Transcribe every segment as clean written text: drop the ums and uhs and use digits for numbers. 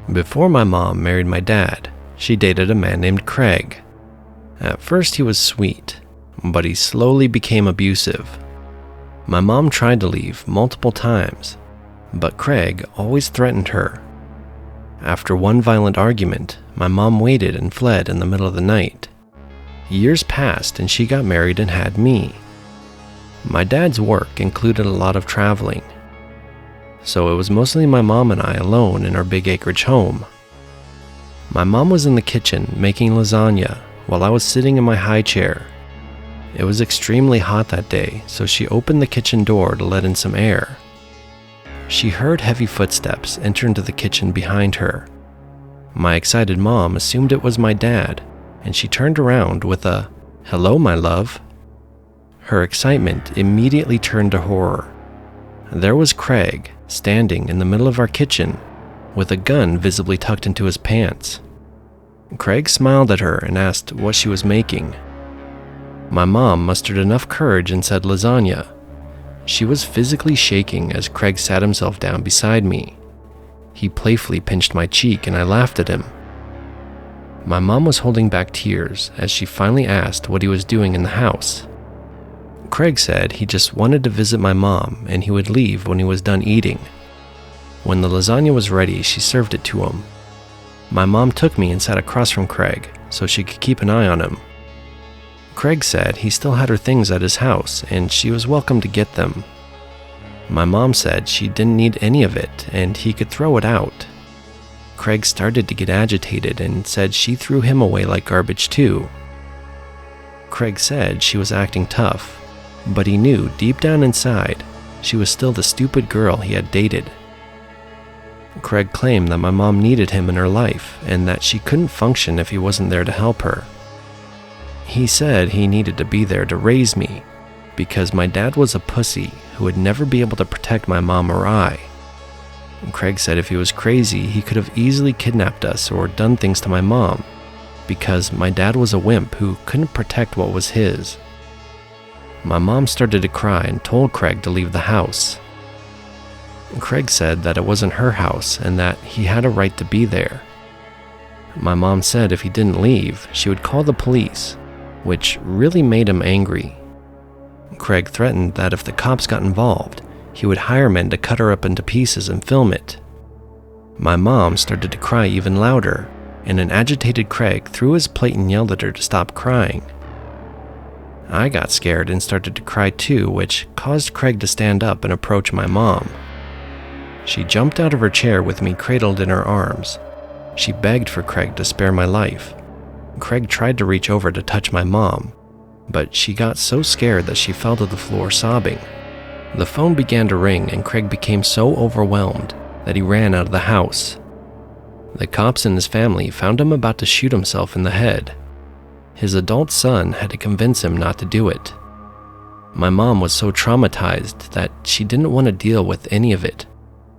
Before my mom married my dad, she dated a man named Craig. At first he was sweet, but he slowly became abusive. My mom tried to leave multiple times, but Craig always threatened her. After one violent argument, my mom waited and fled in the middle of the night. Years passed and she got married and had me. My dad's work included a lot of traveling, so it was mostly my mom and I alone in our big acreage home. My mom was in the kitchen making lasagna while I was sitting in my high chair. It was extremely hot that day, so she opened the kitchen door to let in some air. She heard heavy footsteps enter into the kitchen behind her. My excited mom assumed it was my dad, and she turned around with a, "Hello, my love." Her excitement immediately turned to horror. There was Craig standing in the middle of our kitchen with a gun visibly tucked into his pants. Craig smiled at her and asked what she was making. My mom mustered enough courage and said lasagna. She was physically shaking as Craig sat himself down beside me. He playfully pinched my cheek and I laughed at him. My mom was holding back tears as she finally asked what he was doing in the house. Craig said he just wanted to visit my mom and he would leave when he was done eating. When the lasagna was ready, she served it to him. My mom took me and sat across from Craig so she could keep an eye on him. Craig said he still had her things at his house and she was welcome to get them. My mom said she didn't need any of it and he could throw it out. Craig started to get agitated and said she threw him away like garbage too. Craig said she was acting tough, but he knew deep down inside she was still the stupid girl he had dated. Craig claimed that my mom needed him in her life and that she couldn't function if he wasn't there to help her. He said he needed to be there to raise me because my dad was a pussy who would never be able to protect my mom or I. Craig said if he was crazy, he could have easily kidnapped us or done things to my mom because my dad was a wimp who couldn't protect what was his. My mom started to cry and told Craig to leave the house. Craig said that it wasn't her house and that he had a right to be there. My mom said if he didn't leave, she would call the police, which really made him angry. Craig threatened that if the cops got involved, he would hire men to cut her up into pieces and film it. My mom started to cry even louder, and an agitated Craig threw his plate and yelled at her to stop crying. I got scared and started to cry too, which caused Craig to stand up and approach my mom. She jumped out of her chair with me cradled in her arms. She begged for Craig to spare my life. Craig tried to reach over to touch my mom, but she got so scared that she fell to the floor sobbing. The phone began to ring and Craig became so overwhelmed that he ran out of the house. The cops and his family found him about to shoot himself in the head. His adult son had to convince him not to do it. My mom was so traumatized that she didn't want to deal with any of it,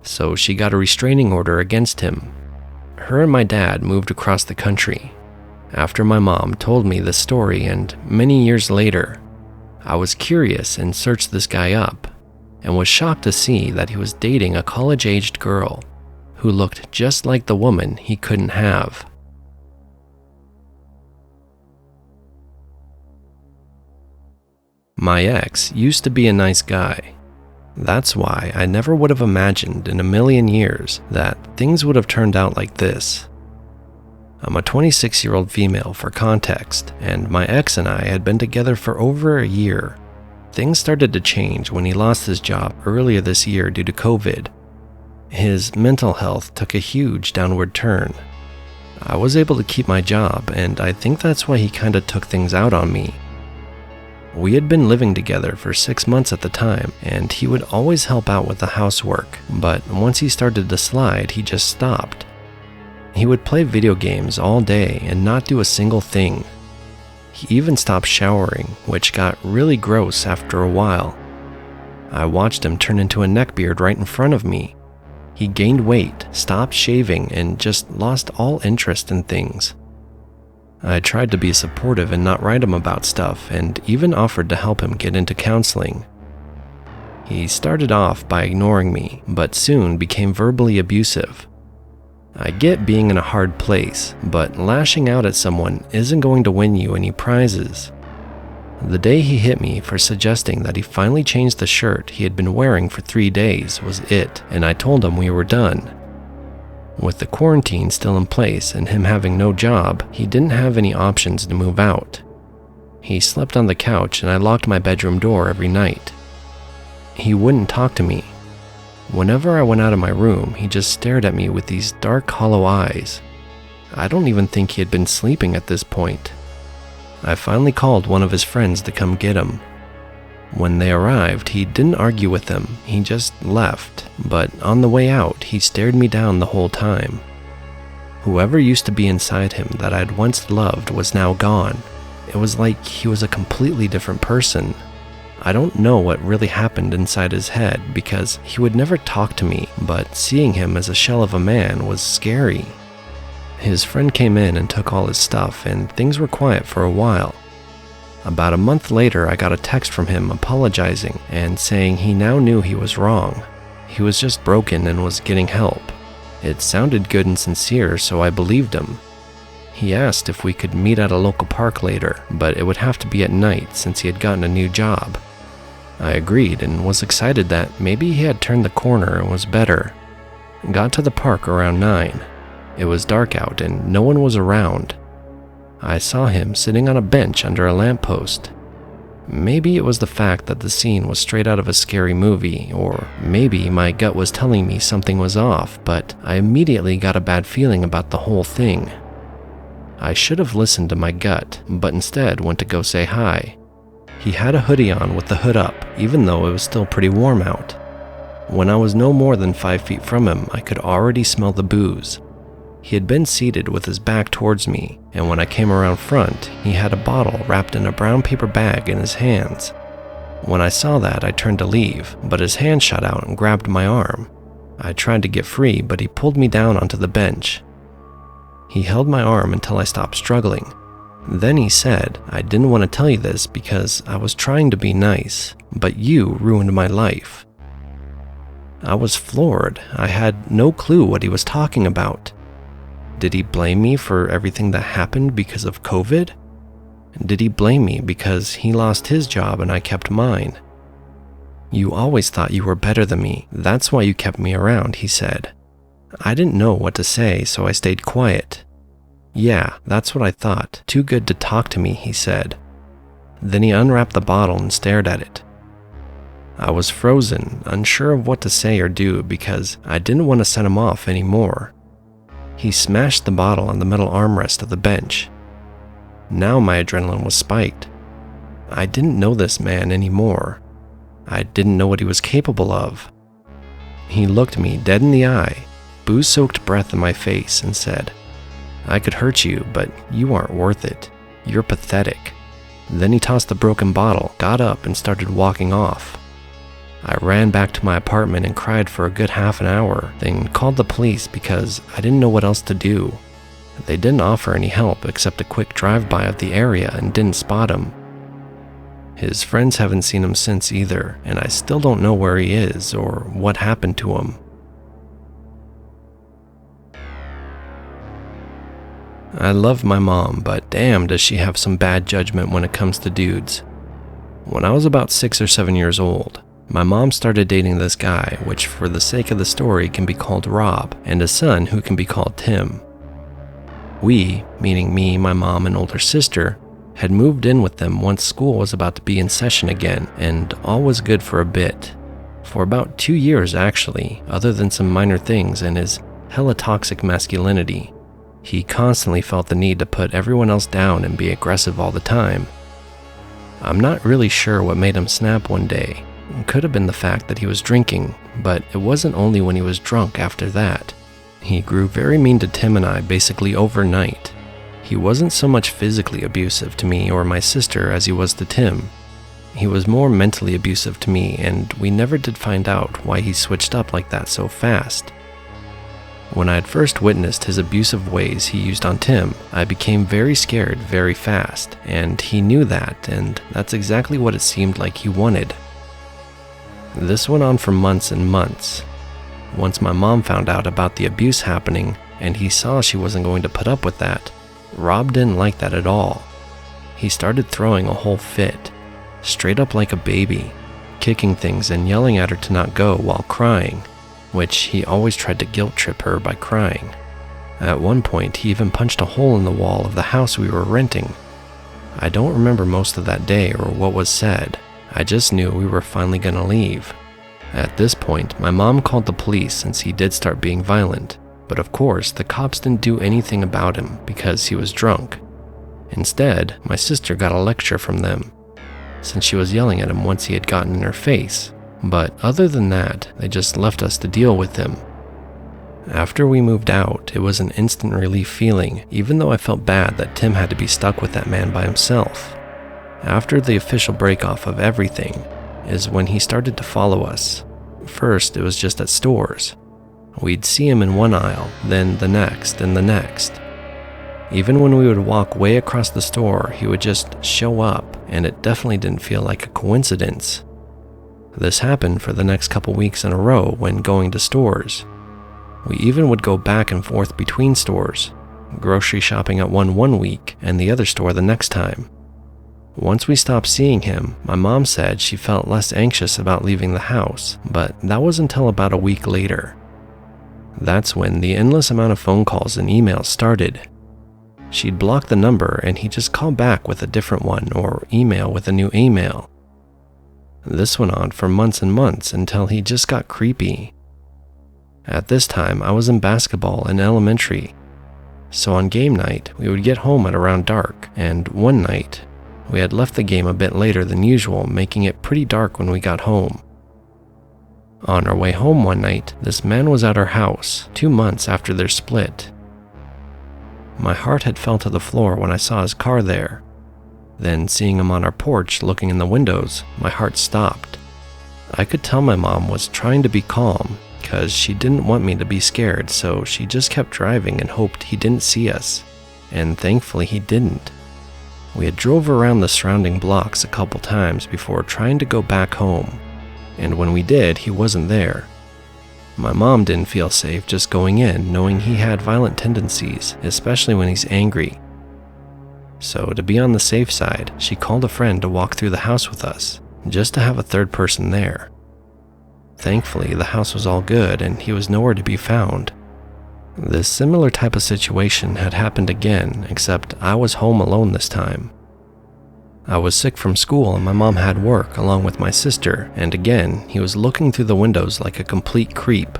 so she got a restraining order against him. Her and my dad moved across the country. After my mom told me this story and many years later, I was curious and searched this guy up and was shocked to see that he was dating a college-aged girl who looked just like the woman he couldn't have. My ex used to be a nice guy. That's why I never would have imagined in a million years that things would have turned out like this. I'm a 26-year-old female for context, and my ex and I had been together for over a year. Things started to change when he lost his job earlier this year due to COVID. His mental health took a huge downward turn. I was able to keep my job, and I think that's why he kinda took things out on me. We had been living together for 6 months at the time, and he would always help out with the housework, but once he started to slide, he just stopped. He would play video games all day and not do a single thing. He even stopped showering, which got really gross after a while. I watched him turn into a neckbeard right in front of me. He gained weight, stopped shaving, and just lost all interest in things. I tried to be supportive and not write him about stuff, and even offered to help him get into counseling. He started off by ignoring me, but soon became verbally abusive. I get being in a hard place, but lashing out at someone isn't going to win you any prizes. The day he hit me for suggesting that he finally changed the shirt he had been wearing for 3 days was it, and I told him we were done. With the quarantine still in place and him having no job, he didn't have any options to move out. He slept on the couch and I locked my bedroom door every night. He wouldn't talk to me. Whenever I went out of my room, he just stared at me with these dark, hollow eyes. I don't even think he had been sleeping at this point. I finally called one of his friends to come get him. When they arrived, he didn't argue with them, he just left, but on the way out, he stared me down the whole time. Whoever used to be inside him that I'd once loved was now gone. It was like he was a completely different person. I don't know what really happened inside his head because he would never talk to me, but seeing him as a shell of a man was scary. His friend came in and took all his stuff, and things were quiet for a while. About a month later, I got a text from him apologizing and saying he now knew he was wrong. He was just broken and was getting help. It sounded good and sincere, so I believed him. He asked if we could meet at a local park later, but it would have to be at night since he had gotten a new job. I agreed and was excited that maybe he had turned the corner and was better. Got to the park around 9. It was dark out and no one was around. I saw him sitting on a bench under a lamppost. Maybe it was the fact that the scene was straight out of a scary movie, or maybe my gut was telling me something was off, but I immediately got a bad feeling about the whole thing. I should have listened to my gut, but instead went to go say hi. He had a hoodie on with the hood up, even though it was still pretty warm out. When I was no more than 5 feet from him, I could already smell the booze. He had been seated with his back towards me, and when I came around front, he had a bottle wrapped in a brown paper bag in his hands. When I saw that, I turned to leave, but his hand shot out and grabbed my arm. I tried to get free, but he pulled me down onto the bench. He held my arm until I stopped struggling. Then he said, "I didn't want to tell you this because I was trying to be nice, but you ruined my life." I was floored. I had no clue what he was talking about. Did he blame me for everything that happened because of COVID? Did he blame me because he lost his job and I kept mine? "You always thought you were better than me. That's why you kept me around," he said. I didn't know what to say, so I stayed quiet. "Yeah, that's what I thought. Too good to talk to me," he said. Then he unwrapped the bottle and stared at it. I was frozen, unsure of what to say or do because I didn't want to set him off anymore. He smashed the bottle on the metal armrest of the bench. Now my adrenaline was spiked. I didn't know this man anymore. I didn't know what he was capable of. He looked me dead in the eye, booze-soaked breath in my face, and said, "I could hurt you, but you aren't worth it. You're pathetic." Then he tossed the broken bottle, got up, and started walking off. I ran back to my apartment and cried for a good half an hour, then called the police because I didn't know what else to do. They didn't offer any help except a quick drive-by of the area and didn't spot him. His friends haven't seen him since either, and I still don't know where he is or what happened to him. I love my mom, but damn does she have some bad judgment when it comes to dudes. When I was about 6 or 7 years old, my mom started dating this guy, which for the sake of the story can be called Rob, and a son who can be called Tim. We, meaning me, my mom, and older sister, had moved in with them once school was about to be in session again, and all was good for a bit. For about 2 years actually, other than some minor things and his hella toxic masculinity. He constantly felt the need to put everyone else down and be aggressive all the time. I'm not really sure what made him snap one day. It could have been the fact that he was drinking, but it wasn't only when he was drunk after that. He grew very mean to Tim and I basically overnight. He wasn't so much physically abusive to me or my sister as he was to Tim. He was more mentally abusive to me, and we never did find out why he switched up like that so fast. When I had first witnessed his abusive ways he used on Tim, I became very scared very fast, and he knew that, and that's exactly what it seemed like he wanted. This went on for months and months. Once my mom found out about the abuse happening, and he saw she wasn't going to put up with that. Rob didn't like that at all. He started throwing a whole fit, straight up like a baby, kicking things and yelling at her to not go while crying, which he always tried to guilt trip her by crying. At one point, he even punched a hole in the wall of the house we were renting. I don't remember most of that day or what was said. I just knew we were finally gonna leave. At this point, my mom called the police since he did start being violent, but of course, the cops didn't do anything about him because he was drunk. Instead, my sister got a lecture from them, since she was yelling at him once he had gotten in her face. But other than that, they just left us to deal with him. After we moved out, it was an instant relief feeling, even though I felt bad that Tim had to be stuck with that man by himself. After the official break-off of everything is when he started to follow us. First, it was just at stores. We'd see him in one aisle, then the next, and the next. Even when we would walk way across the store, he would just show up, and it definitely didn't feel like a coincidence. This happened for the next couple weeks in a row when going to stores. We even would go back and forth between stores, grocery shopping at one week and the other store the next time. Once we stopped seeing him, my mom said she felt less anxious about leaving the house, but that was until about a week later. That's when the endless amount of phone calls and emails started. She'd block the number and he'd just call back with a different one or email with a new email. This went on for months and months until he just got creepy. At this time, I was in basketball in elementary, so on game night, we would get home at around dark, and one night, we had left the game a bit later than usual, making it pretty dark when we got home. On our way home one night, this man was at our house 2 months after their split. My heart had fell to the floor when I saw his car there. Then, seeing him on our porch looking in the windows, my heart stopped. I could tell my mom was trying to be calm, because she didn't want me to be scared, so she just kept driving and hoped he didn't see us, and thankfully he didn't. We had drove around the surrounding blocks a couple times before trying to go back home, and when we did, he wasn't there. My mom didn't feel safe just going in, knowing he had violent tendencies, especially when he's angry. So to be on the safe side, she called a friend to walk through the house with us, just to have a third person there. Thankfully, the house was all good and he was nowhere to be found. This similar type of situation had happened again, except I was home alone this time. I was sick from school and my mom had work along with my sister, and again, he was looking through the windows like a complete creep.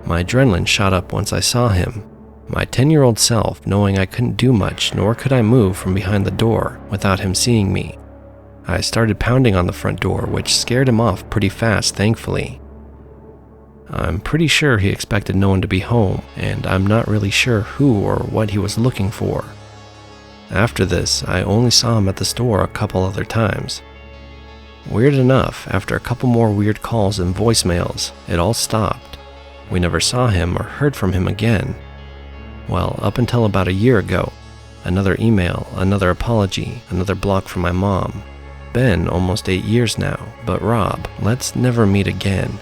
My adrenaline shot up once I saw him, my 10-year-old self knowing I couldn't do much nor could I move from behind the door without him seeing me. I started pounding on the front door, which scared him off pretty fast, thankfully. I'm pretty sure he expected no one to be home, and I'm not really sure who or what he was looking for. After this, I only saw him at the store a couple other times. Weird enough, after a couple more weird calls and voicemails, it all stopped. We never saw him or heard from him again. Well, up until about a year ago, another email, another apology, another block from my mom. Been almost 8 years now, but Rob, let's never meet again.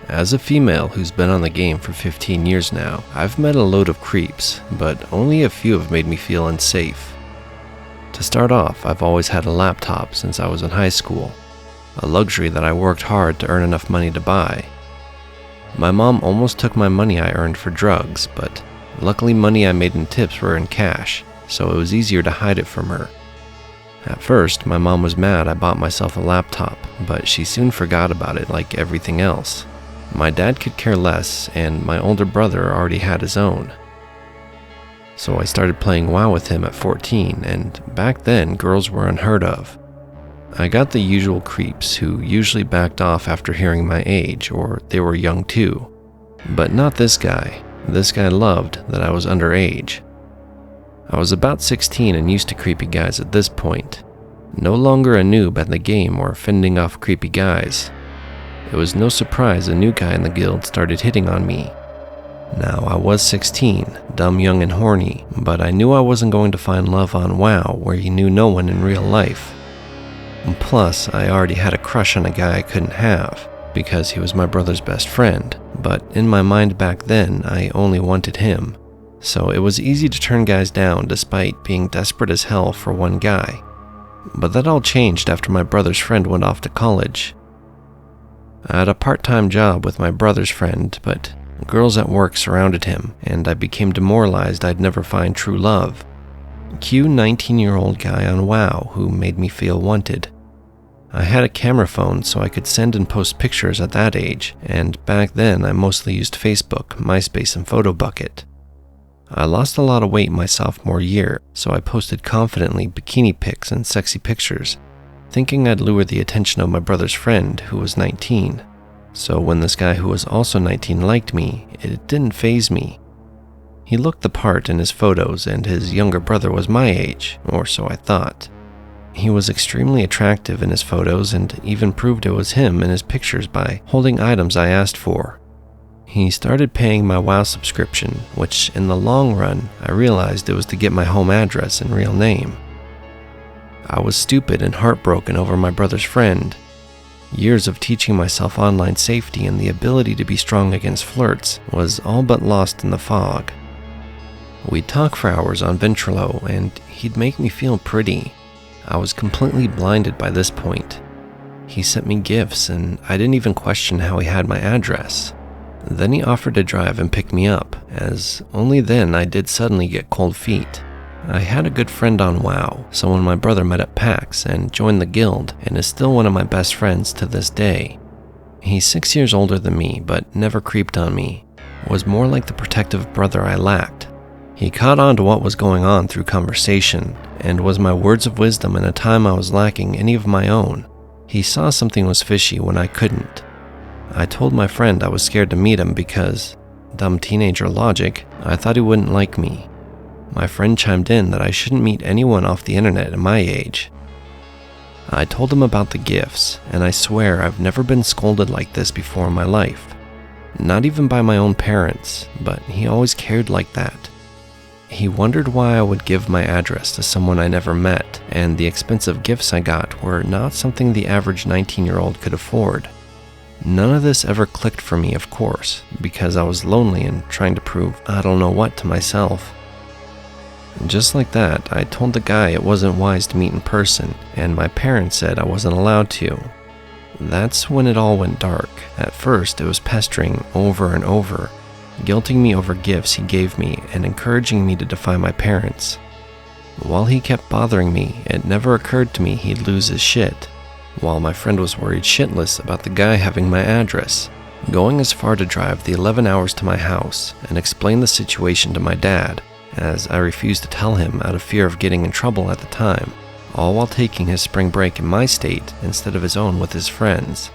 As a female who's been on the game for 15 years now, I've met a load of creeps, but only a few have made me feel unsafe. To start off, I've always had a laptop since I was in high school, a luxury that I worked hard to earn enough money to buy. My mom almost took my money I earned for drugs, but luckily money I made in tips were in cash, so it was easier to hide it from her. At first, my mom was mad I bought myself a laptop, but she soon forgot about it like everything else. My dad could care less, and my older brother already had his own. So I started playing WoW with him at 14, and back then, girls were unheard of. I got the usual creeps who usually backed off after hearing my age, or they were young too. But not this guy. This guy loved that I was underage. I was about 16 and used to creepy guys at this point. No longer a noob at the game or fending off creepy guys. It was no surprise a new guy in the guild started hitting on me. Now, I was 16, dumb, young, and horny, but I knew I wasn't going to find love on WoW where you knew no one in real life. And plus, I already had a crush on a guy I couldn't have. because he was my brother's best friend, but in my mind back then, I only wanted him. So it was easy to turn guys down despite being desperate as hell for one guy. But that all changed after my brother's friend went off to college. I had a part-time job with my brother's friend, but girls at work surrounded him, and I became demoralized I'd never find true love. Cue 19-year-old guy on WoW who made me feel wanted. I had a camera phone so I could send and post pictures at that age, and back then I mostly used Facebook, MySpace, and PhotoBucket. I lost a lot of weight my sophomore year, so I posted confidently bikini pics and sexy pictures, thinking I'd lure the attention of my brother's friend who was 19. So when this guy who was also 19 liked me, it didn't faze me. He looked the part in his photos, and his younger brother was my age, or so I thought. He was extremely attractive in his photos and even proved it was him in his pictures by holding items I asked for. He started paying my WoW subscription, which in the long run, I realized it was to get my home address and real name. I was stupid and heartbroken over my brother's friend. Years of teaching myself online safety and the ability to be strong against flirts was all but lost in the fog. We'd talk for hours on Ventrilo, and he'd make me feel pretty. I was completely blinded by this point. He sent me gifts, and I didn't even question how he had my address. Then he offered to drive and pick me up, as only then I did suddenly get cold feet. I had a good friend on WoW, someone my brother met at PAX and joined the guild, and is still one of my best friends to this day. He's 6 years older than me, but never creeped on me. Was more like the protective brother I lacked. He caught on to what was going on through conversation, and was my words of wisdom in a time I was lacking any of my own. He saw something was fishy when I couldn't. I told my friend I was scared to meet him because, dumb teenager logic, I thought he wouldn't like me. My friend chimed in that I shouldn't meet anyone off the internet at my age. I told him about the gifts, and I swear I've never been scolded like this before in my life. Not even by my own parents, but he always cared like that. He wondered why I would give my address to someone I never met, and the expensive gifts I got were not something the average 19-year-old could afford. None of this ever clicked for me, of course, because I was lonely and trying to prove I don't know what to myself. Just like that, I told the guy it wasn't wise to meet in person, and my parents said I wasn't allowed to. That's when it all went dark. At first, it was pestering over and over, guilting me over gifts he gave me and encouraging me to defy my parents. While he kept bothering me, it never occurred to me he'd lose his shit, while my friend was worried shitless about the guy having my address, going as far to drive the 11 hours to my house and explain the situation to my dad, as I refused to tell him out of fear of getting in trouble at the time, all while taking his spring break in my state instead of his own with his friends.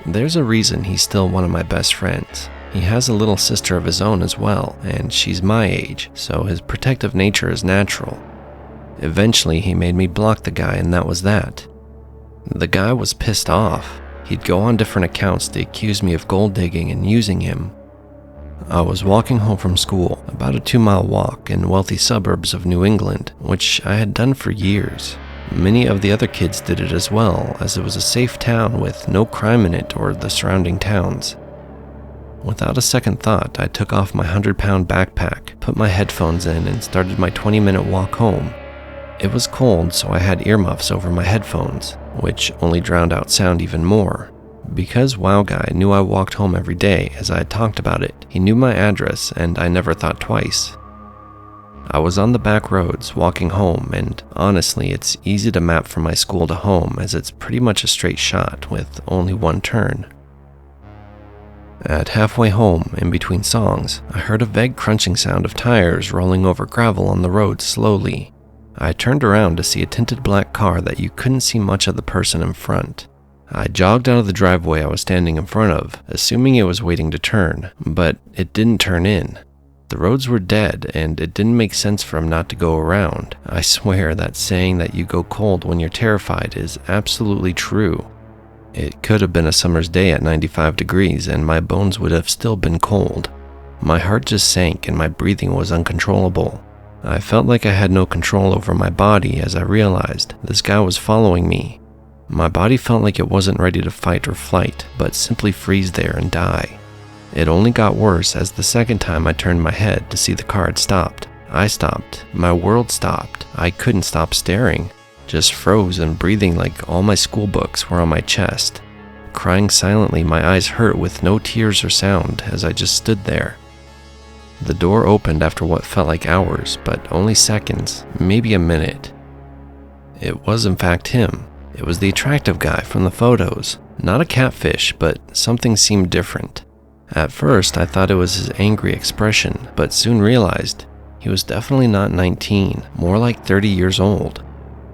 There's a reason he's still one of my best friends. He has a little sister of his own as well, and she's my age, so his protective nature is natural. Eventually, he made me block the guy, and that was that. The guy was pissed off. He'd go on different accounts to accuse me of gold digging and using him. I was walking home from school, about a 2-mile walk in wealthy suburbs of New England, which I had done for years. Many of the other kids did it as well, as it was a safe town with no crime in it or the surrounding towns. Without a second thought, I took off my 100-pound backpack, put my headphones in, and started my 20-minute walk home. It was cold, so I had earmuffs over my headphones, which only drowned out sound even more. Because WoW Guy knew I walked home every day as I had talked about it, he knew my address, and I never thought twice. I was on the back roads, walking home, and honestly, it's easy to map from my school to home as it's pretty much a straight shot with only one turn. At halfway home, in between songs, I heard a vague crunching sound of tires rolling over gravel on the road slowly. I turned around to see a tinted black car that you couldn't see much of the person in front. I jogged out of the driveway I was standing in front of, assuming it was waiting to turn, but it didn't turn in. The roads were dead, and it didn't make sense for him not to go around. I swear that saying that you go cold when you're terrified is absolutely true. It could have been a summer's day at 95 degrees, and my bones would have still been cold. My heart just sank and my breathing was uncontrollable. I felt like I had no control over my body as I realized this guy was following me. My body felt like it wasn't ready to fight or flight, but simply freeze there and die. It only got worse as the second time I turned my head to see the car had stopped. I stopped. My world stopped. I couldn't stop staring. Just froze and breathing like all my school books were on my chest. Crying silently, my eyes hurt with no tears or sound as I just stood there. The door opened after what felt like hours, but only seconds, maybe a minute. It was in fact him. It was the attractive guy from the photos. Not a catfish, but something seemed different. At first, I thought it was his angry expression, but soon realized he was definitely not 19, more like 30 years old.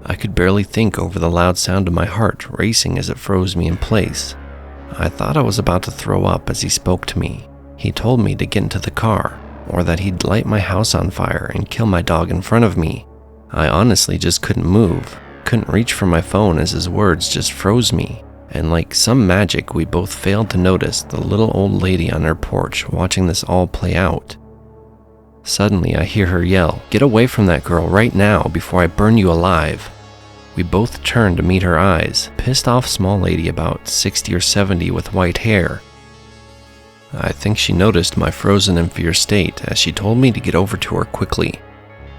I could barely think over the loud sound of my heart racing as it froze me in place. I thought I was about to throw up as he spoke to me. He told me to get into the car, or that he'd light my house on fire and kill my dog in front of me. I honestly just couldn't move, couldn't reach for my phone as his words just froze me. And like some magic, we both failed to notice the little old lady on her porch watching this all play out. Suddenly, I hear her yell, "Get away from that girl right now before I burn you alive." We both turned to meet her eyes, pissed off small lady about 60 or 70 with white hair. I think she noticed my frozen in fear state as she told me to get over to her quickly.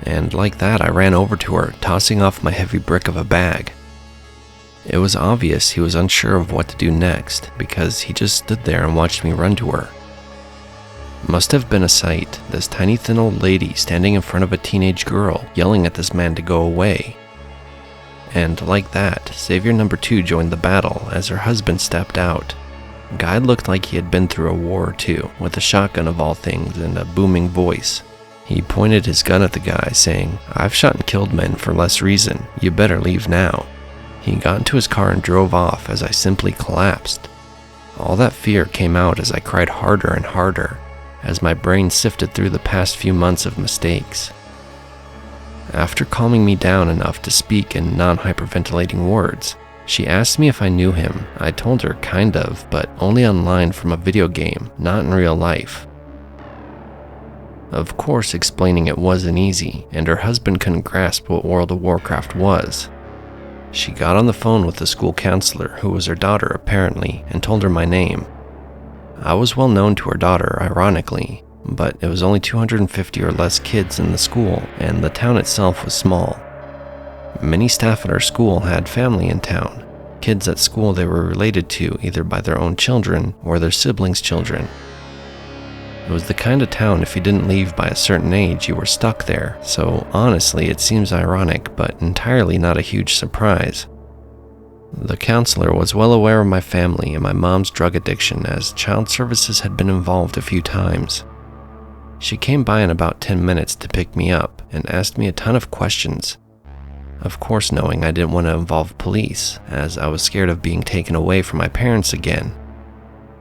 And like that, I ran over to her, tossing off my heavy brick of a bag. It was obvious he was unsure of what to do next because he just stood there and watched me run to her. Must have been a sight, this tiny thin old lady standing in front of a teenage girl yelling at this man to go away. And like that, Savior number 2 joined the battle as her husband stepped out. Guy looked like he had been through a war or two, with a shotgun of all things and a booming voice. He pointed his gun at the guy, saying, "I've shot and killed men for less reason. You better leave now." He got into his car and drove off as I simply collapsed. All that fear came out as I cried harder and harder, as my brain sifted through the past few months of mistakes. After calming me down enough to speak in non-hyperventilating words, she asked me if I knew him. I told her kind of, but only online from a video game, not in real life. Of course, explaining it wasn't easy, and her husband couldn't grasp what World of Warcraft was. She got on the phone with the school counselor, who was her daughter apparently, and told her my name. I was well known to her daughter, ironically, but it was only 250 or less kids in the school, and the town itself was small. Many staff at our school had family in town, kids at school they were related to either by their own children or their siblings' children. It was the kind of town if you didn't leave by a certain age, you were stuck there, so honestly it seems ironic, but entirely not a huge surprise. The counselor was well aware of my family and my mom's drug addiction, as child services had been involved a few times. She came by in about 10 minutes to pick me up and asked me a ton of questions. Of course, knowing I didn't want to involve police, as I was scared of being taken away from my parents again.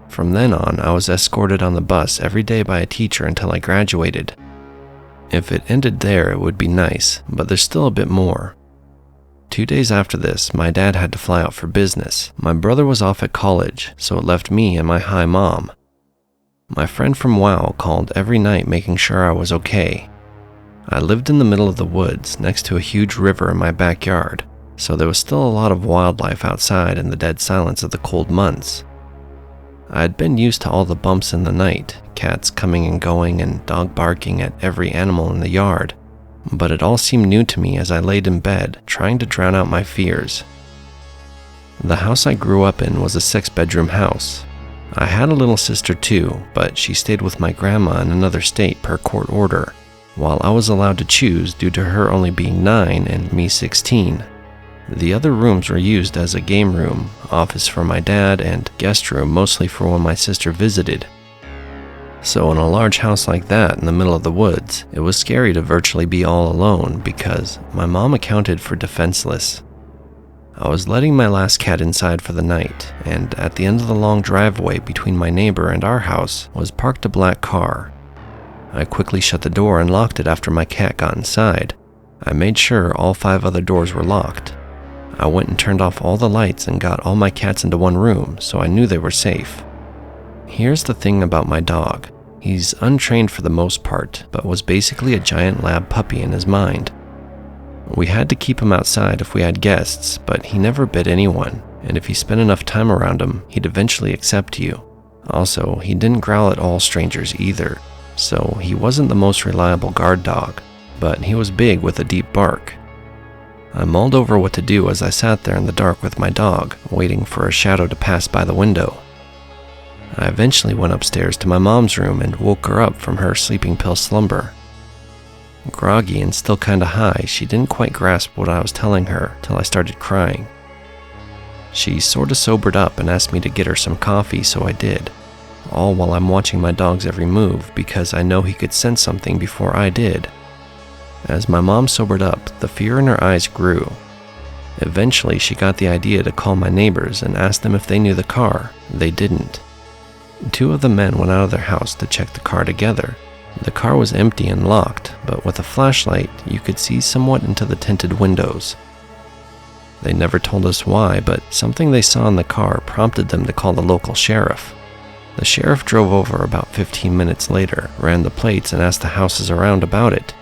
From then on, I was escorted on the bus every day by a teacher until I graduated. If it ended there, it would be nice, but there's still a bit more. 2 days after this, my dad had to fly out for business. My brother was off at college, so it left me and my high mom. My friend from WoW called every night making sure I was okay. I lived in the middle of the woods, next to a huge river in my backyard, so there was still a lot of wildlife outside in the dead silence of the cold months. I had been used to all the bumps in the night, cats coming and going and dog barking at every animal in the yard, but it all seemed new to me as I laid in bed, trying to drown out my fears. The house I grew up in was a 6-bedroom house. I had a little sister too, but she stayed with my grandma in another state per court order, while I was allowed to choose due to her only being 9 and me 16. The other rooms were used as a game room, office for my dad, and guest room mostly for when my sister visited. So in a large house like that in the middle of the woods, it was scary to virtually be all alone because my mom accounted for defenseless. I was letting my last cat inside for the night, and at the end of the long driveway between my neighbor and our house was parked a black car. I quickly shut the door and locked it after my cat got inside. I made sure all 5 other doors were locked. I went and turned off all the lights and got all my cats into one room, so I knew they were safe. Here's the thing about my dog. He's untrained for the most part, but was basically a giant lab puppy in his mind. We had to keep him outside if we had guests, but he never bit anyone. and if you spent enough time around him, he'd eventually accept you. Also, he didn't growl at all strangers either, so he wasn't the most reliable guard dog, but he was big with a deep bark. I mulled over what to do as I sat there in the dark with my dog, waiting for a shadow to pass by the window. I eventually went upstairs to my mom's room and woke her up from her sleeping pill slumber. Groggy and still kinda high, she didn't quite grasp what I was telling her till I started crying. She sorta sobered up and asked me to get her some coffee, so I did, all while I'm watching my dog's every move because I know he could sense something before I did. As my mom sobered up, the fear in her eyes grew. Eventually, she got the idea to call my neighbors and ask them if they knew the car. They didn't. 2 of the men went out of their house to check the car together. The car was empty and locked, but with a flashlight, you could see somewhat into the tinted windows. They never told us why, but something they saw in the car prompted them to call the local sheriff. The sheriff drove over about 15 minutes later, ran the plates, and asked the houses around about it.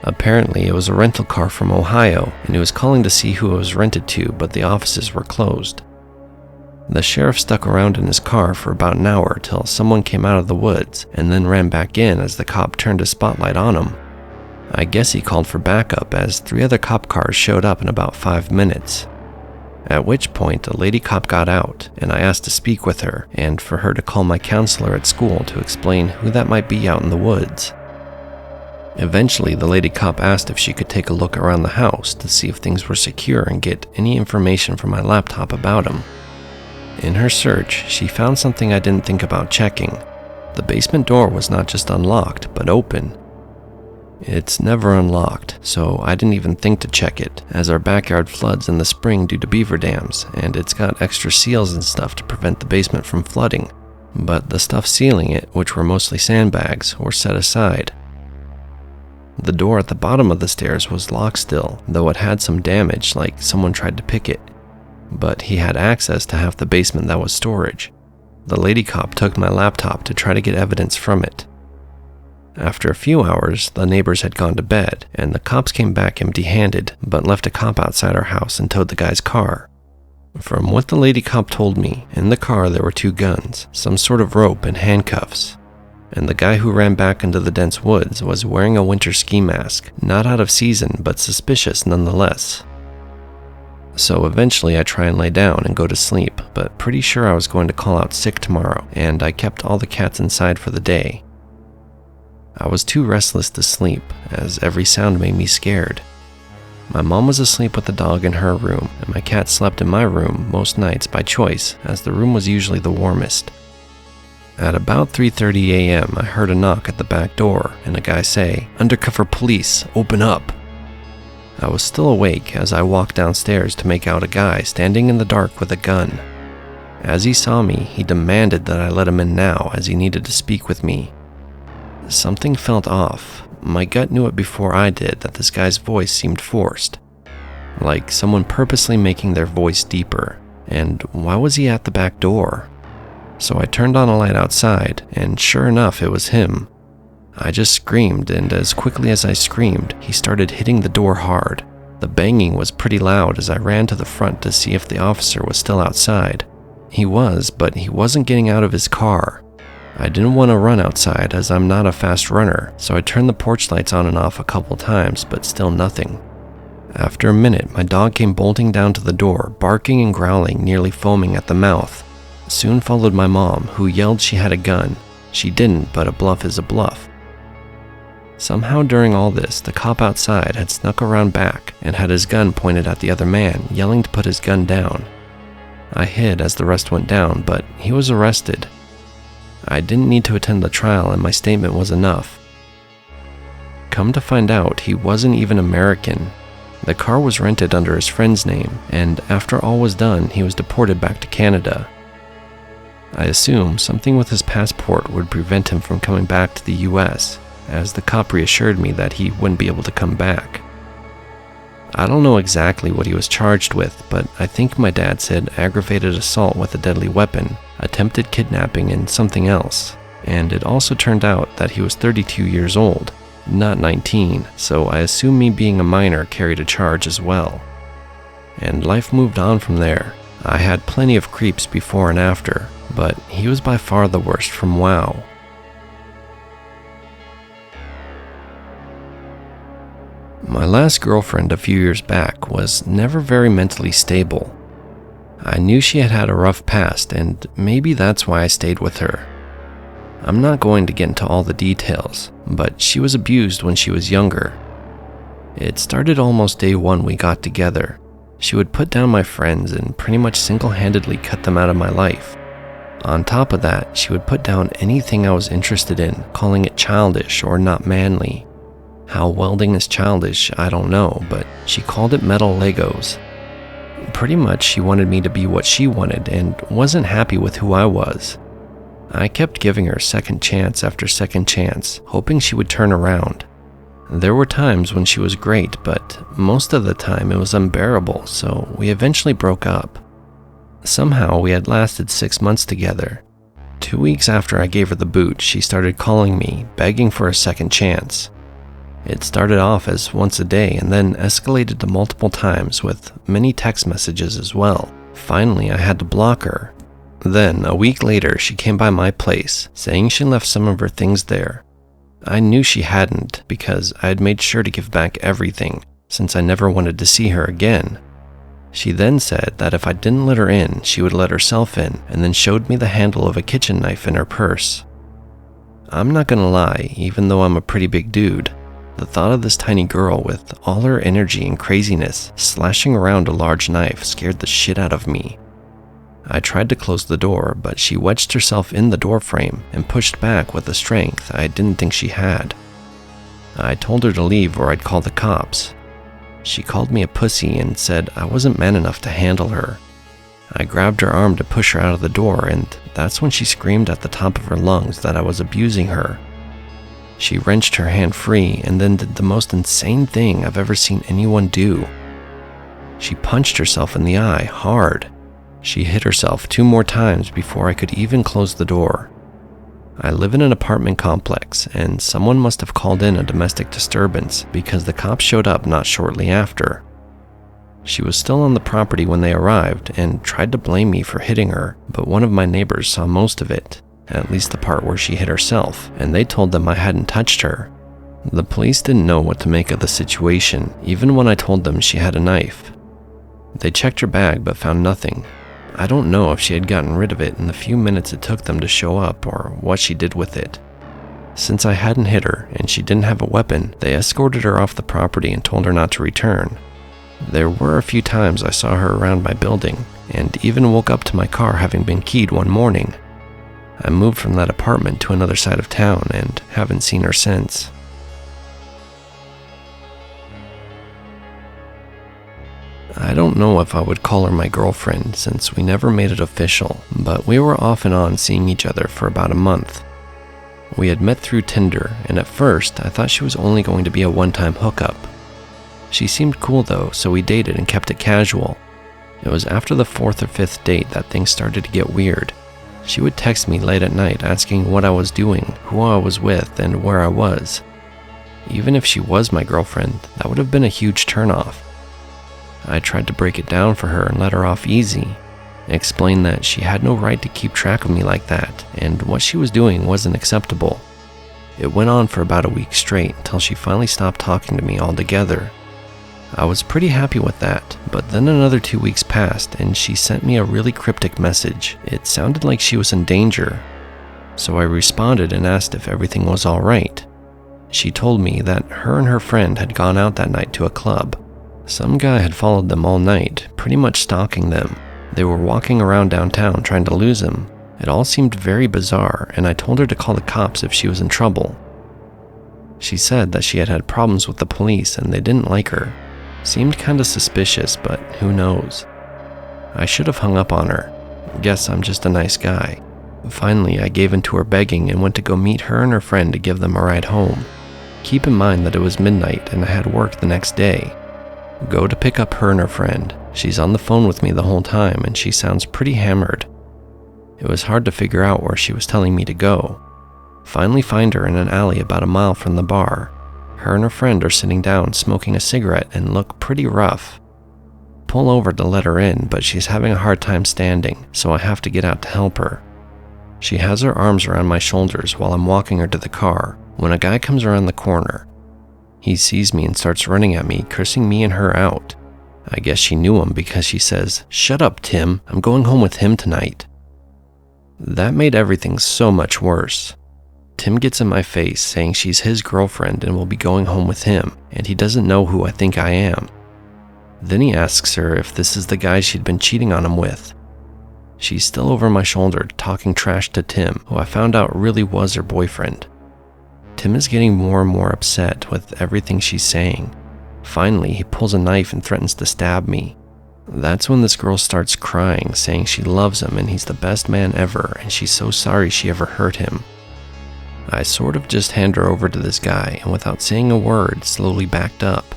Apparently, it was a rental car from Ohio, and he was calling to see who it was rented to, but the offices were closed. The sheriff stuck around in his car for about an hour till someone came out of the woods and then ran back in as the cop turned his spotlight on him. I guess he called for backup as 3 other cop cars showed up in about 5 minutes. At which point a lady cop got out and I asked to speak with her and for her to call my counselor at school to explain who that might be out in the woods. Eventually the lady cop asked if she could take a look around the house to see if things were secure and get any information from my laptop about him. In her search, she found something I didn't think about checking. The basement door was not just unlocked, but open. It's never unlocked, so I didn't even think to check it, as our backyard floods in the spring due to beaver dams, and it's got extra seals and stuff to prevent the basement from flooding. But the stuff sealing it, which were mostly sandbags, were set aside. The door at the bottom of the stairs was locked still, though it had some damage, like someone tried to pick it. But he had access to half the basement that was storage. The lady cop took my laptop to try to get evidence from it. After a few hours, the neighbors had gone to bed, and the cops came back empty-handed, but left a cop outside our house and towed the guy's car. From what the lady cop told me, in the car there were 2 guns, some sort of rope and handcuffs. And the guy who ran back into the dense woods was wearing a winter ski mask, not out of season, but suspicious nonetheless. So eventually I try and lay down and go to sleep, but pretty sure I was going to call out sick tomorrow, and I kept all the cats inside for the day. I was too restless to sleep, as every sound made me scared. My mom was asleep with the dog in her room, and my cat slept in my room most nights by choice, as the room was usually the warmest. At about 3:30 a.m., I heard a knock at the back door, and a guy say, "Undercover police, open up." I was still awake as I walked downstairs to make out a guy standing in the dark with a gun. As he saw me, he demanded that I let him in now as he needed to speak with me. Something felt off. My gut knew it before I did that this guy's voice seemed forced, like someone purposely making their voice deeper. And why was he at the back door? So I turned on a light outside, and sure enough, it was him. I just screamed, and as quickly as I screamed, he started hitting the door hard. The banging was pretty loud as I ran to the front to see if the officer was still outside. He was, but he wasn't getting out of his car. I didn't want to run outside as I'm not a fast runner, so I turned the porch lights on and off a couple times, but still nothing. After a minute, my dog came bolting down to the door, barking and growling, nearly foaming at the mouth. Soon followed my mom, who yelled she had a gun. She didn't, but a bluff is a bluff. Somehow during all this, the cop outside had snuck around back and had his gun pointed at the other man, yelling to put his gun down. I hid as the rest went down, but he was arrested. I didn't need to attend the trial and my statement was enough. Come to find out, he wasn't even American. The car was rented under his friend's name, and after all was done, he was deported back to Canada. I assume something with his passport would prevent him from coming back to the US, as the cop reassured me that he wouldn't be able to come back. I don't know exactly what he was charged with, but I think my dad said aggravated assault with a deadly weapon, attempted kidnapping, and something else. And it also turned out that he was 32 years old, not 19, so I assume me being a minor carried a charge as well. And life moved on from there. I had plenty of creeps before and after, but he was by far the worst from WoW. My last girlfriend a few years back was never very mentally stable. I knew she had had a rough past, and maybe that's why I stayed with her. I'm not going to get into all the details, but she was abused when she was younger. It started almost day one we got together. She would put down my friends and pretty much single-handedly cut them out of my life. On top of that, she would put down anything I was interested in, calling it childish or not manly. How welding is childish, I don't know, but she called it metal Legos. Pretty much she wanted me to be what she wanted and wasn't happy with who I was. I kept giving her second chance after second chance, hoping she would turn around. There were times when she was great, but most of the time it was unbearable, so we eventually broke up. Somehow we had lasted 6 months together. 2 weeks after I gave her the boot, she started calling me, begging for a second chance. It started off as once a day and then escalated to multiple times with many text messages as well. Finally, I had to block her. Then, a week later, she came by my place, saying she left some of her things there. I knew she hadn't because I had made sure to give back everything, since I never wanted to see her again. She then said that if I didn't let her in, she would let herself in, and then showed me the handle of a kitchen knife in her purse. I'm not gonna lie, even though I'm a pretty big dude, the thought of this tiny girl with all her energy and craziness slashing around a large knife scared the shit out of me. I tried to close the door, but she wedged herself in the doorframe and pushed back with a strength I didn't think she had. I told her to leave or I'd call the cops. She called me a pussy and said I wasn't man enough to handle her. I grabbed her arm to push her out of the door, and that's when she screamed at the top of her lungs that I was abusing her. She wrenched her hand free and then did the most insane thing I've ever seen anyone do. She punched herself in the eye hard. She hit herself 2 more times before I could even close the door. I live in an apartment complex, and someone must have called in a domestic disturbance because the cops showed up not shortly after. She was still on the property when they arrived and tried to blame me for hitting her, but one of my neighbors saw most of it, at least the part where she hit herself, and they told them I hadn't touched her. The police didn't know what to make of the situation, even when I told them she had a knife. They checked her bag but found nothing. I don't know if she had gotten rid of it in the few minutes it took them to show up or what she did with it. Since I hadn't hit her and she didn't have a weapon, they escorted her off the property and told her not to return. There were a few times I saw her around my building, and even woke up to my car having been keyed one morning. I moved from that apartment to another side of town and haven't seen her since. I don't know if I would call her my girlfriend since we never made it official, but we were off and on seeing each other for about a month. We had met through Tinder, and at first I thought she was only going to be a one-time hookup. She seemed cool though, so we dated and kept it casual. It was after the 4th or 5th date that things started to get weird. She would text me late at night asking what I was doing, who I was with, and where I was. Even if she was my girlfriend, that would have been a huge turnoff. I tried to break it down for her and let her off easy, explain that she had no right to keep track of me like that, and what she was doing wasn't acceptable. It went on for about a week straight until she finally stopped talking to me altogether. I was pretty happy with that, but then another 2 weeks passed and she sent me a really cryptic message. It sounded like she was in danger. So I responded and asked if everything was alright. She told me that her and her friend had gone out that night to a club. Some guy had followed them all night, pretty much stalking them. They were walking around downtown trying to lose him. It all seemed very bizarre, and I told her to call the cops if she was in trouble. She said that she had had problems with the police and they didn't like her. Seemed kinda suspicious, but who knows. I should have hung up on her. Guess I'm just a nice guy. Finally, I gave in to her begging and went to go meet her and her friend to give them a ride home. Keep in mind that it was midnight and I had work the next day. Go to pick up her and her friend. She's on the phone with me the whole time and she sounds pretty hammered. It was hard to figure out where she was telling me to go. Finally find her in an alley about a mile from the bar. Her and her friend are sitting down smoking a cigarette and look pretty rough. pull over to let her in, but she's having a hard time standing, so I have to get out to help her. She has her arms around my shoulders while I'm walking her to the car when a guy comes around the corner. He sees me and starts running at me, cursing me and her out. I guess she knew him because she says, "Shut up, Tim, I'm going home with him tonight." That made everything so much worse. Tim gets in my face saying she's his girlfriend and will be going home with him, and he doesn't know who I think I am. Then he asks her if this is the guy she'd been cheating on him with. She's still over my shoulder talking trash to Tim, who I found out really was her boyfriend. Tim is getting more and more upset with everything she's saying. Finally, he pulls a knife and threatens to stab me. That's when this girl starts crying, saying she loves him and he's the best man ever, and she's so sorry she ever hurt him. I sort of just hand her over to this guy, and without saying a word, slowly backed up.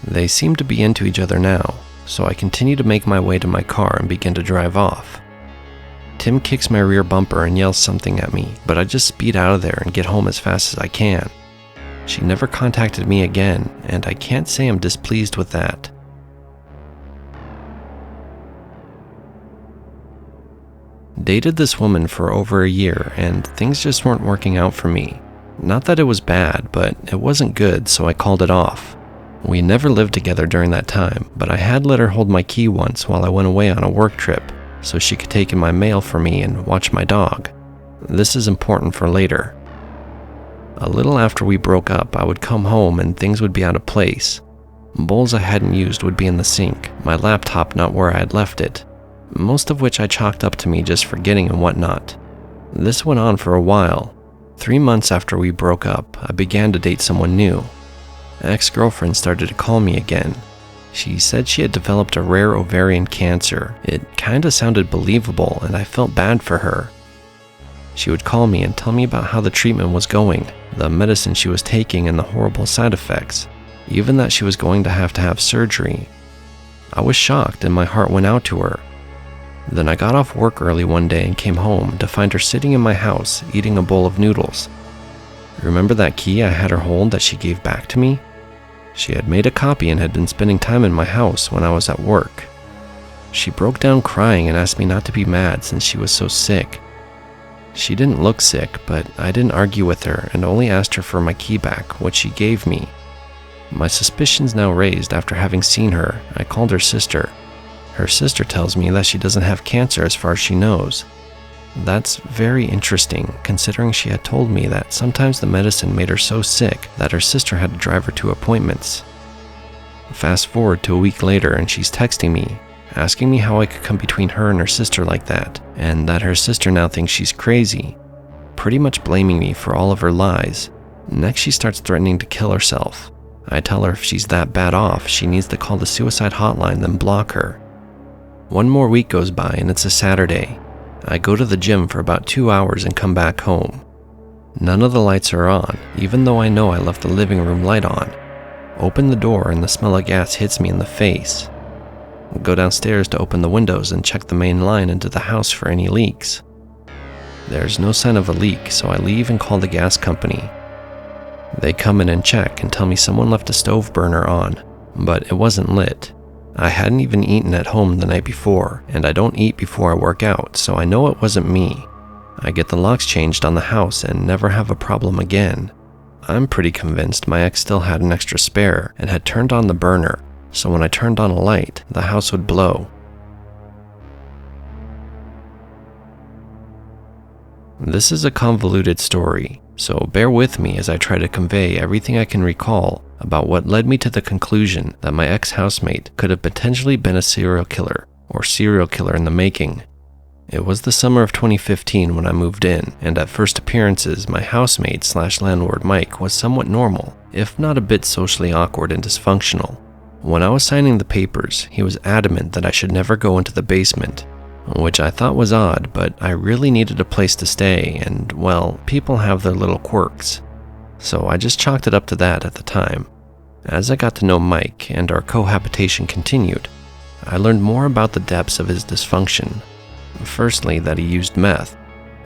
They seem to be into each other now, so I continue to make my way to my car and begin to drive off. Tim kicks my rear bumper and yells something at me, but I just speed out of there and get home as fast as I can. She never contacted me again, and I can't say I'm displeased with that. Dated this woman for over a year, and things just weren't working out for me. Not that it was bad, but it wasn't good, so I called it off. We never lived together during that time, but I had let her hold my key once while I went away on a work trip, so she could take in my mail for me and watch my dog. This is important for later. A little after we broke up, I would come home and things would be out of place. Bowls I hadn't used would be in the sink, my laptop not where I had left it, most of which I chalked up to me just forgetting and whatnot. This went on for a while. 3 months after we broke up, I began to date someone new. An ex-girlfriend started to call me again. She said she had developed a rare ovarian cancer. It kinda sounded believable, and I felt bad for her. She would call me and tell me about how the treatment was going, the medicine she was taking and the horrible side effects, even that she was going to have surgery. I was shocked and my heart went out to her. Then I got off work early one day and came home to find her sitting in my house eating a bowl of noodles. Remember that key I had her hold that she gave back to me? She had made a copy and had been spending time in my house when I was at work. She broke down crying and asked me not to be mad since she was so sick. She didn't look sick, but I didn't argue with her and only asked her for my key back, which she gave me. My suspicions now raised after having seen her, I called her sister. Her sister tells me that she doesn't have cancer as far as she knows. That's very interesting, considering she had told me that sometimes the medicine made her so sick that her sister had to drive her to appointments. Fast forward to a week later and she's texting me, asking me how I could come between her and her sister like that, and that her sister now thinks she's crazy, pretty much blaming me for all of her lies. Next she starts threatening to kill herself. I tell her if she's that bad off, she needs to call the suicide hotline, then block her. One more week goes by and it's a Saturday. I go to the gym for about 2 hours and come back home. None of the lights are on, even though I know I left the living room light on. Open the door and the smell of gas hits me in the face. Go downstairs to open the windows and check the main line into the house for any leaks. There's no sign of a leak, so I leave and call the gas company. They come in and check and tell me someone left a stove burner on, but it wasn't lit. I hadn't even eaten at home the night before, and I don't eat before I work out, so I know it wasn't me. I get the locks changed on the house and never have a problem again. I'm pretty convinced my ex still had an extra spare and had turned on the burner, so when I turned on a light, the house would blow. This is a convoluted story, so bear with me as I try to convey everything I can recall about what led me to the conclusion that my ex-housemate could have potentially been a serial killer, or serial killer in the making. It was the summer of 2015 when I moved in, and at first appearances, my housemate/landlord Mike was somewhat normal, if not a bit socially awkward and dysfunctional. When I was signing the papers, he was adamant that I should never go into the basement, which I thought was odd, but I really needed a place to stay, and, well, people have their little quirks. So I just chalked it up to that at the time. As I got to know Mike and our cohabitation continued, I learned more about the depths of his dysfunction. Firstly, that he used meth.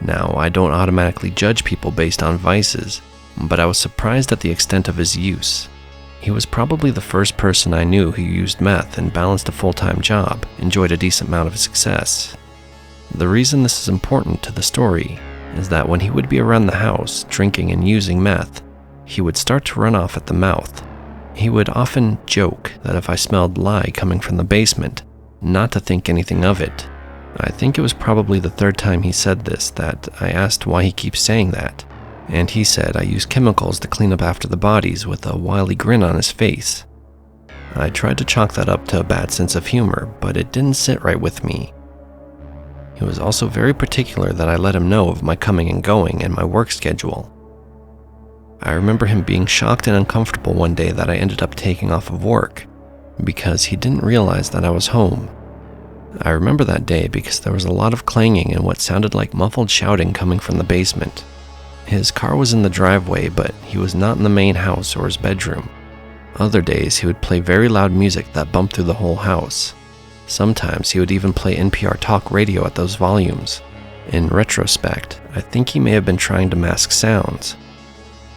Now, I don't automatically judge people based on vices, but I was surprised at the extent of his use. He was probably the first person I knew who used meth and balanced a full-time job, enjoyed a decent amount of success. The reason this is important to the story is that when he would be around the house, drinking and using meth, he would start to run off at the mouth. He would often joke that if I smelled lye coming from the basement, not to think anything of it. I think it was probably the third time he said this that I asked why he keeps saying that, and he said I use chemicals to clean up after the bodies with a wily grin on his face. I tried to chalk that up to a bad sense of humor, but it didn't sit right with me. He was also very particular that I let him know of my coming and going and my work schedule. I remember him being shocked and uncomfortable one day that I ended up taking off of work because he didn't realize that I was home. I remember that day because there was a lot of clanging and what sounded like muffled shouting coming from the basement. His car was in the driveway, but he was not in the main house or his bedroom. Other days, he would play very loud music that bumped through the whole house. Sometimes he would even play NPR talk radio at those volumes. In retrospect, I think he may have been trying to mask sounds.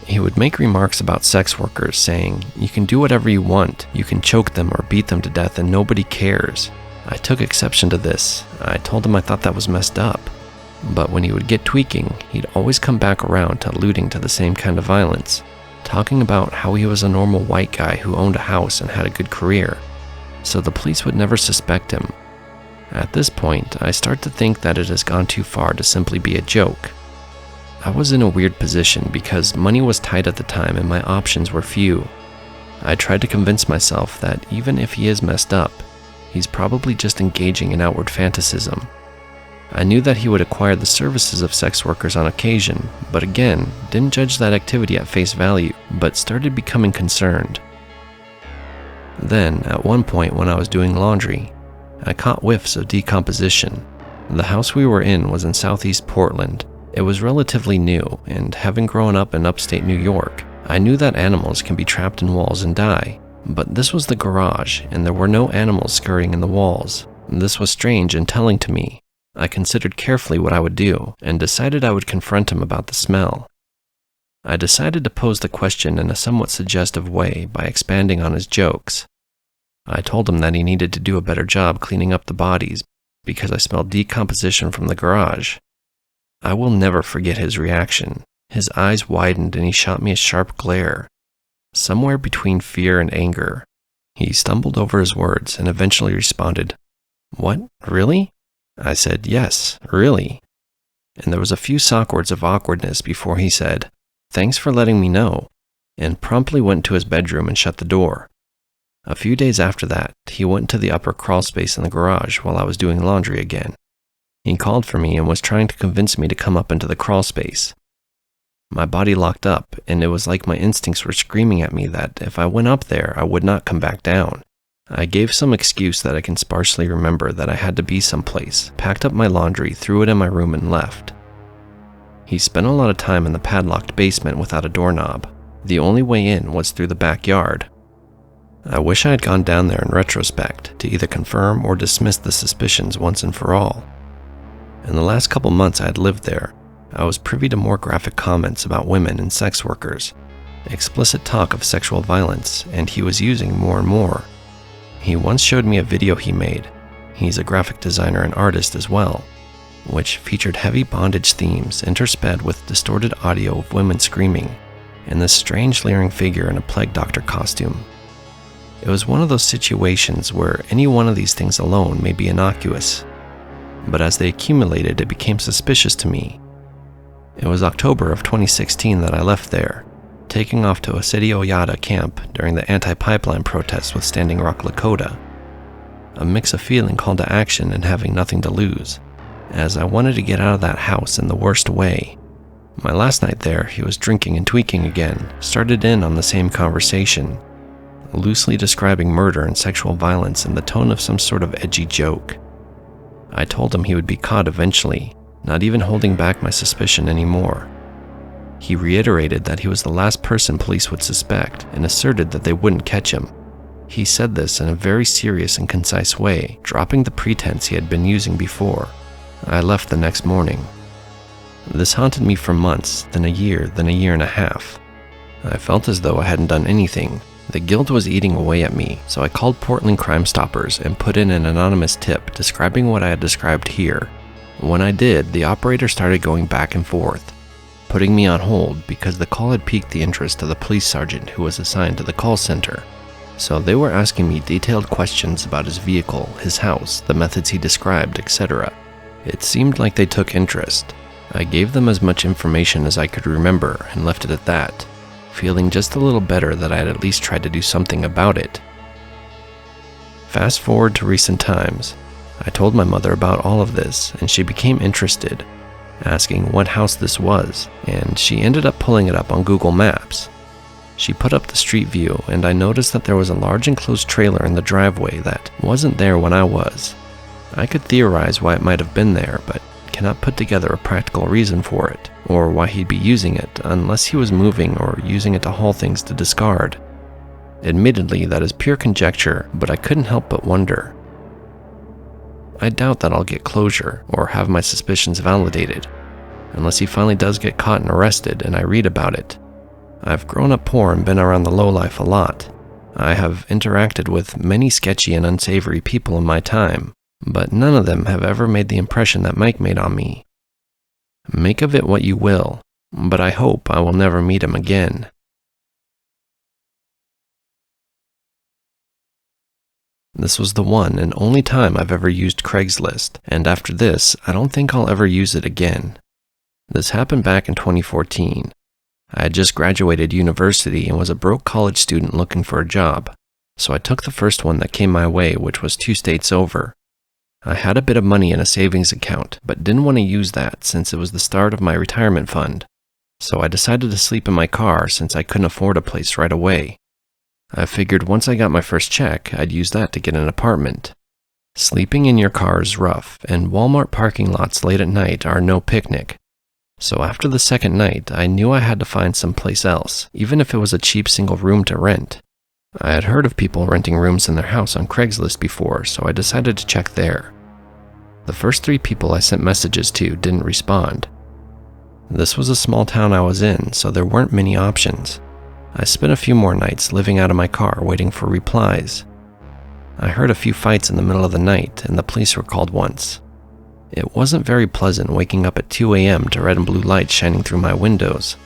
He would make remarks about sex workers saying, "You can do whatever you want, you can choke them or beat them to death and nobody cares." I took exception to this. I told him I thought that was messed up. But when he would get tweaking, he'd always come back around to alluding to the same kind of violence, talking about how he was a normal white guy who owned a house and had a good career, so the police would never suspect him. At this point, I start to think that it has gone too far to simply be a joke. I was in a weird position because money was tight at the time and my options were few. I tried to convince myself that even if he is messed up, he's probably just engaging in outward fantasism. I knew that he would acquire the services of sex workers on occasion, but again, didn't judge that activity at face value, but started becoming concerned. Then, at one point when I was doing laundry, I caught whiffs of decomposition. The house we were in was in southeast Portland. It was relatively new, and having grown up in upstate New York, I knew that animals can be trapped in walls and die. But this was the garage, and there were no animals scurrying in the walls. This was strange and telling to me. I considered carefully what I would do, and decided I would confront him about the smell. I decided to pose the question in a somewhat suggestive way by expanding on his jokes. I told him that he needed to do a better job cleaning up the bodies because I smelled decomposition from the garage. I will never forget his reaction. His eyes widened and he shot me a sharp glare, somewhere between fear and anger. He stumbled over his words and eventually responded, "What, really?" I said, "Yes, really." And there was a few sock words of awkwardness before he said, "Thanks for letting me know," and promptly went to his bedroom and shut the door. A few days after that, he went into the upper crawl space in the garage while I was doing laundry again. He called for me and was trying to convince me to come up into the crawl space. My body locked up, and it was like my instincts were screaming at me that if I went up there, I would not come back down. I gave some excuse that I can sparsely remember that I had to be someplace, packed up my laundry, threw it in my room, and left. He spent a lot of time in the padlocked basement without a doorknob. The only way in was through the backyard. I wish I had gone down there in retrospect to either confirm or dismiss the suspicions once and for all. In the last couple months I had lived there, I was privy to more graphic comments about women and sex workers, explicit talk of sexual violence, and he was using more and more. He once showed me a video he made. He's a graphic designer and artist as well, which featured heavy bondage themes intersped with distorted audio of women screaming, and this strange leering figure in a plague doctor costume. It was one of those situations where any one of these things alone may be innocuous, but as they accumulated, it became suspicious to me. It was October of 2016 that I left there, taking off to a City Oyata camp during the anti-pipeline protests with Standing Rock, Lakota. A mix of feeling called to action and having nothing to lose, as I wanted to get out of that house in the worst way. My last night there, he was drinking and tweaking again, started in on the same conversation, loosely describing murder and sexual violence in the tone of some sort of edgy joke. I told him he would be caught eventually, not even holding back my suspicion anymore. He reiterated that he was the last person police would suspect and asserted that they wouldn't catch him. He said this in a very serious and concise way, dropping the pretense he had been using before. I left the next morning. This haunted me for months, then a year and a half. I felt as though I hadn't done anything, The guilt was eating away at me, so I called Portland Crime Stoppers and put in an anonymous tip describing what I had described here. When I did, the operator started going back and forth, putting me on hold because the call had piqued the interest of the police sergeant who was assigned to the call center. So they were asking me detailed questions about his vehicle, his house, the methods he described, etc. It seemed like they took interest. I gave them as much information as I could remember and left it at that, feeling just a little better that I had at least tried to do something about it. Fast forward to recent times. I told my mother about all of this and she became interested, asking what house this was, and she ended up pulling it up on Google Maps. She put up the street view and I noticed that there was a large enclosed trailer in the driveway that wasn't there when I was. I could theorize why it might have been there, but cannot put together a practical reason for it, or why he'd be using it unless he was moving or using it to haul things to discard. Admittedly, that is pure conjecture, but I couldn't help but wonder. I doubt that I'll get closure or have my suspicions validated, unless he finally does get caught and arrested and I read about it. I've grown up poor and been around the lowlife a lot. I have interacted with many sketchy and unsavory people in my time, but none of them have ever made the impression that Mike made on me. Make of it what you will, but I hope I will never meet him again. This was the one and only time I've ever used Craigslist, and after this, I don't think I'll ever use it again. This happened back in 2014. I had just graduated university and was a broke college student looking for a job, so I took the first one that came my way, which was 2 states over. I had a bit of money in a savings account, but didn't want to use that since it was the start of my retirement fund, so I decided to sleep in my car since I couldn't afford a place right away. I figured once I got my first check, I'd use that to get an apartment. Sleeping in your car is rough, and Walmart parking lots late at night are no picnic. So after the second night, I knew I had to find someplace else, even if it was a cheap single room to rent. I had heard of people renting rooms in their house on Craigslist before, so I decided to check there. The first 3 people I sent messages to didn't respond. This was a small town I was in, so there weren't many options. I spent a few more nights living out of my car waiting for replies. I heard a few fights in the middle of the night, and the police were called once. It wasn't very pleasant waking up at 2 a.m. to red and blue lights shining through my windows.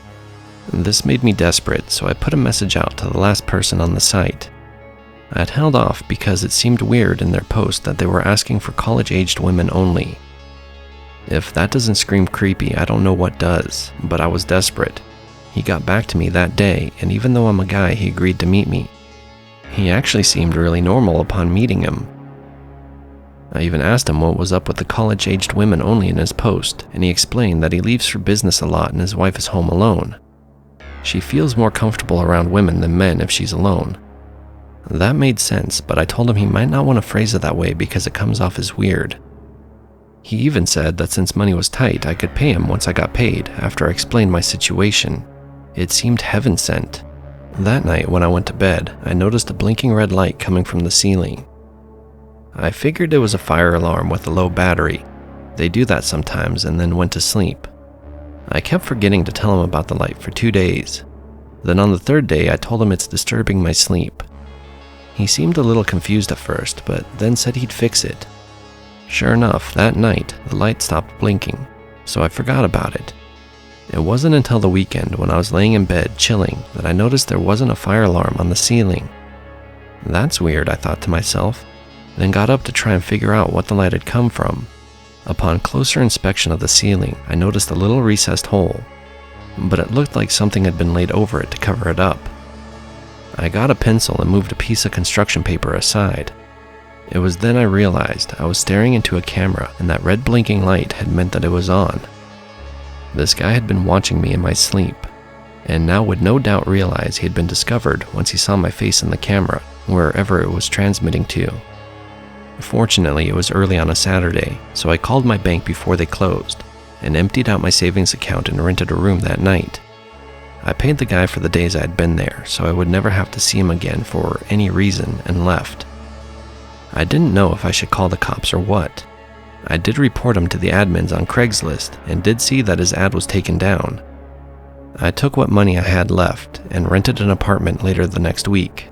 This made me desperate, so I put a message out to the last person on the site. I had held off because it seemed weird in their post that they were asking for college-aged women only. If that doesn't scream creepy, I don't know what does, but I was desperate. He got back to me that day, and even though I'm a guy, he agreed to meet me. He actually seemed really normal upon meeting him. I even asked him what was up with the college-aged women only in his post, and he explained that he leaves for business a lot and his wife is home alone. She feels more comfortable around women than men if she's alone. That made sense, but I told him he might not want to phrase it that way because it comes off as weird. He even said that since money was tight, I could pay him once I got paid after I explained my situation. It seemed heaven sent. That night when I went to bed, I noticed a blinking red light coming from the ceiling. I figured it was a fire alarm with a low battery. They do that sometimes and then went to sleep. I kept forgetting to tell him about the light for 2 days. Then on the 3rd day, I told him it's disturbing my sleep. He seemed a little confused at first, but then said he'd fix it. Sure enough, that night, the light stopped blinking, so I forgot about it. It wasn't until the weekend when I was laying in bed chilling that I noticed there wasn't a fire alarm on the ceiling. That's weird, I thought to myself, then got up to try and figure out what the light had come from. Upon closer inspection of the ceiling, I noticed a little recessed hole, but it looked like something had been laid over it to cover it up. I got a pencil and moved a piece of construction paper aside. It was then I realized I was staring into a camera and that red blinking light had meant that it was on. This guy had been watching me in my sleep, and now would no doubt realize he had been discovered once he saw my face in the camera, wherever it was transmitting to. Fortunately, it was early on a Saturday, so I called my bank before they closed, and emptied out my savings account and rented a room that night. I paid the guy for the days I had been there, so I would never have to see him again for any reason, and left. I didn't know if I should call the cops or what. I did report him to the admins on Craigslist and did see that his ad was taken down. I took what money I had left and rented an apartment later the next week.